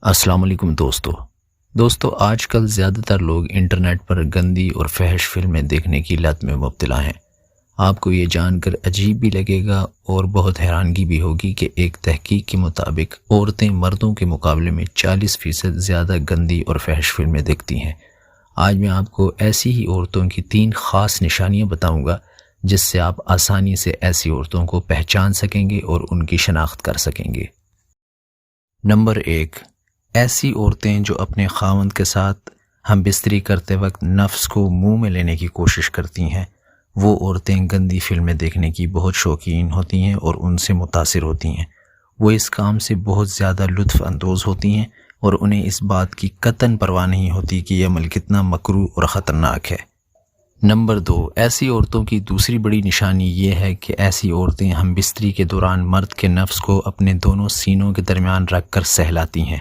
السلام علیکم دوستو آج کل زیادہ تر لوگ انٹرنیٹ پر گندی اور فحش فلمیں دیکھنے کی لت میں مبتلا ہیں۔ آپ کو یہ جان کر عجیب بھی لگے گا اور بہت حیرانگی بھی ہوگی کہ ایک تحقیق کے مطابق عورتیں مردوں کے مقابلے میں 40% زیادہ گندی اور فحش فلمیں دیکھتی ہیں۔ آج میں آپ کو ایسی ہی عورتوں کی 3 خاص نشانیاں بتاؤں گا جس سے آپ آسانی سے ایسی عورتوں کو پہچان سکیں گے اور ان کی شناخت کر سکیں گے۔ نمبر 1، ایسی عورتیں جو اپنے خاوند کے ساتھ ہم بستری کرتے وقت نفس کو منہ میں لینے کی کوشش کرتی ہیں۔ وہ عورتیں گندی فلمیں دیکھنے کی بہت شوقین ہوتی ہیں اور ان سے متاثر ہوتی ہیں۔ وہ اس کام سے بہت زیادہ لطف اندوز ہوتی ہیں اور انہیں اس بات کی قطعاً پرواہ نہیں ہوتی کہ یہ عمل کتنا مکروہ اور خطرناک ہے۔ نمبر 2، ایسی عورتوں کی دوسری بڑی نشانی یہ ہے کہ ایسی عورتیں ہم بستری کے دوران مرد کے نفس کو اپنے دونوں سینوں کے درمیان رکھ کر سہلاتی ہیں۔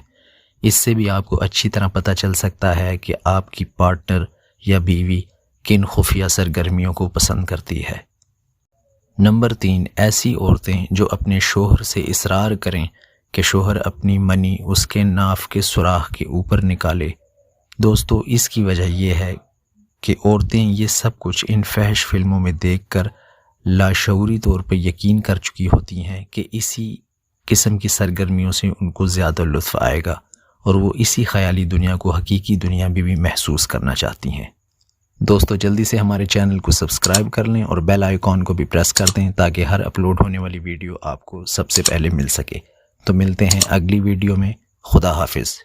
اس سے بھی آپ کو اچھی طرح پتہ چل سکتا ہے کہ آپ کی پارٹنر یا بیوی کن خفیہ سرگرمیوں کو پسند کرتی ہے۔ نمبر 3، ایسی عورتیں جو اپنے شوہر سے اصرار کریں کہ شوہر اپنی منی اس کے ناف کے سوراخ کے اوپر نکالے۔ دوستو، اس کی وجہ یہ ہے کہ عورتیں یہ سب کچھ ان فحش فلموں میں دیکھ کر لاشعوری طور پر یقین کر چکی ہوتی ہیں کہ اسی قسم کی سرگرمیوں سے ان کو زیادہ لطف آئے گا اور وہ اسی خیالی دنیا کو حقیقی دنیا میں بھی محسوس کرنا چاہتی ہیں۔ دوستو، جلدی سے ہمارے چینل کو سبسکرائب کر لیں اور بیل آئیکن کو بھی پریس کر دیں تاکہ ہر اپلوڈ ہونے والی ویڈیو آپ کو سب سے پہلے مل سکے۔ تو ملتے ہیں اگلی ویڈیو میں۔ خدا حافظ۔